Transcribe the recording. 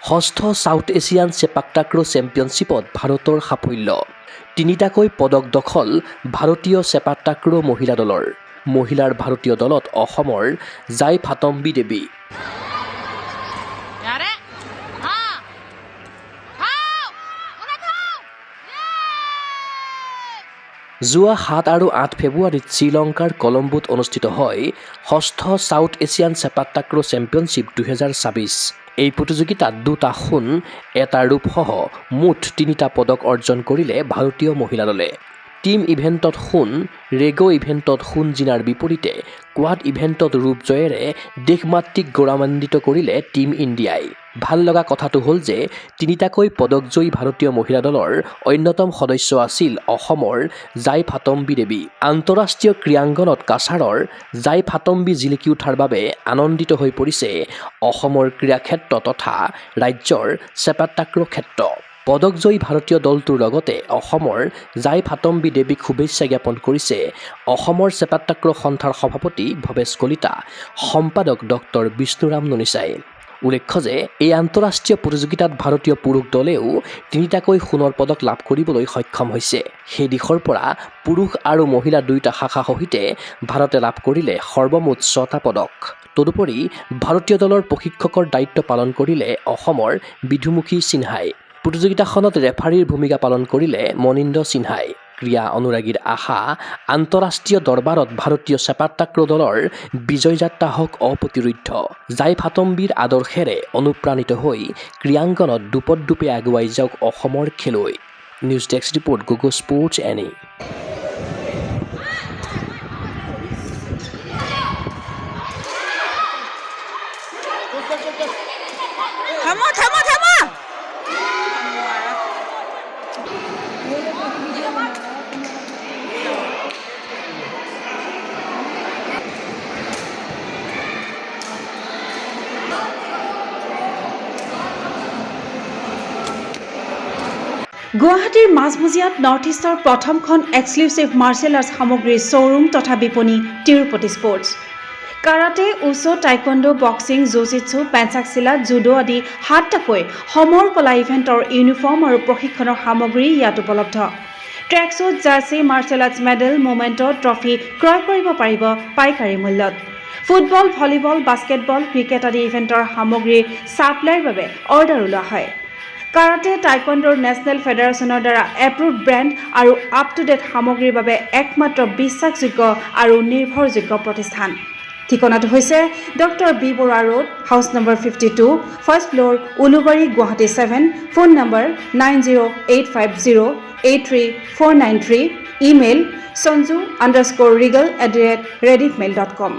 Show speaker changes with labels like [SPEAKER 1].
[SPEAKER 1] ষষ্ঠ south Asian চেপাক টাক্ৰ চেম্পিয়নশ্বিপত ভাৰতৰ সাফল্য। তিনিটাকৈ পদক দখল ভাৰতীয় চেপাক টাক্ৰ মহিলা দলৰ। মহিলাৰ ভাৰতীয় দলত অসমৰ জাই ফাতম্বী দেৱী, যোৱা 7 আৰু 8 ফেব্ৰুৱাৰীত শ্ৰীলংকাৰ কলম্বোত অনুষ্ঠিত হয় ষষ্ঠ সাউথ এছিয়ান চেপাক টাক্ৰ চেম্পিয়নশ্বিপ 2026। এই প্ৰতিযোগিতাত 2টা সোণ, 1টা ৰূপসহ মুঠ 3টা পদক অৰ্জন কৰিলে ভাৰতীয় মহিলা দলে। টিম ইভেণ্টত সোণ, ৰেগ' ইভেণ্টত সোণ জিনাৰ বিপৰীতে কোৱাড ইভেণ্টত ৰূপ জয়েৰে দেশমাতৃক গৌৰৱান্বিত কৰিলে টিম ইণ্ডিয়াই। ভাল লগা কথাটো হ'ল যে তিনিটাকৈ পদকজয়ী ভাৰতীয় মহিলা দলৰ অন্যতম সদস্য আছিল অসমৰ জাই ফাতম্বী দেৱী। আন্তঃৰাষ্ট্ৰীয় ক্ৰীড়াংগনত কাছাৰৰ জাই ফাতম্বী জিলিকি উঠাৰ বাবে আনন্দিত হৈ পৰিছে অসমৰ ক্ৰীড়াক্ষেত্ৰ তথা ৰাজ্যৰ চেপাক টাক্ৰ ক্ষেত্ৰ। পদকজয়ী ভাৰতীয় দলটোৰ লগতে অসমৰ জাই ফাতম্বী দেৱীক শুভেচ্ছা জ্ঞাপন কৰিছে অসমৰ চেপাক টাক্ৰ সন্থাৰ সভাপতি ভৱেশ কলিতা, সম্পাদক ডক্টৰ বিষ্ণুৰাম ননিচাই। উল্লেখ্য যে এই আন্তঃৰাষ্ট্ৰীয় প্ৰতিযোগিতাত ভাৰতীয় পুৰুষ দলেও 3টাকৈ সোণৰ পদক লাভ কৰিবলৈ সক্ষম হৈছে। সেই দিশৰ পৰা পুৰুষ আৰু মহিলা 2টা শাখা সহিতে ভাৰতে লাভ কৰিলে সৰ্বমুঠ 6টা পদক। তদুপৰি ভাৰতীয় দলৰ প্ৰশিক্ষকৰ দায়িত্ব পালন কৰিলে অসমৰ বিধুমুখী সিনহাই। প্ৰতিযোগিতাখনত ৰেফাৰীৰ ভূমিকা পালন কৰিলে মনিন্দ্ৰ সিনহাই। ক্ৰীড়া অনুৰাগীৰ আশা, আন্তঃৰাষ্ট্ৰীয় দৰবাৰত ভাৰতীয় চেপাক টাক্ৰ দলৰ বিজয় যাত্ৰা হওক অপ্ৰতিৰোধ্য। জাই ফাতম্বীৰ আদৰ্শেৰে অনুপ্ৰাণিত হৈ ক্ৰীড়াংগনত দুপদুপে আগুৱাই যাওক অসমৰ খেলুৱৈ। News desk report, Google sports এনি।
[SPEAKER 2] গুৱাহাটীৰ মাজমজিয়াত নৰ্থ ইষ্টৰ প্ৰথমখন এক্সক্লুচিভ মাৰ্চেল আৰ্টছ সামগ্ৰীৰ শ্ব'ৰুম তথা বিপণী Tirupati sports. Karate, wushu, taekwondo, boxing, jujitsu, pencak silat, judo আদি 7টাকৈ সমৰ কলা ইভেণ্টৰ ইউনিফৰ্ম আৰু প্ৰশিক্ষণৰ সামগ্ৰী ইয়াত উপলব্ধ। Tracksuit, jersey, martial arts medal, memento, trophy ক্ৰয় কৰিব পাৰিব পাইকাৰী মূল্যত। ফুটবল, ভলীবল, বাস্কেটবল, ক্ৰিকেট আদি ইভেণ্টৰ সামগ্ৰীৰ ছাপ্লাইৰ বাবে অৰ্ডাৰ ওলোৱা হয়। কাৰাটে, টাইকোৱাণ্ডোৰ নেশ্যনেল ফেডাৰেশ্যনৰ দ্বাৰা এপ্ৰুভড ব্ৰেণ্ড আৰু আপ টু ডেট সামগ্ৰীৰ বাবে একমাত্ৰ বিশ্বাসযোগ্য আৰু নিৰ্ভৰযোগ্য প্ৰতিষ্ঠান। ঠিকনাটো হৈছে doctor B Barua road, house number 52, first floor, Ulubari, Guwahati 7। Phone number 9085083493। Email sanju_regal@rediffmail.com।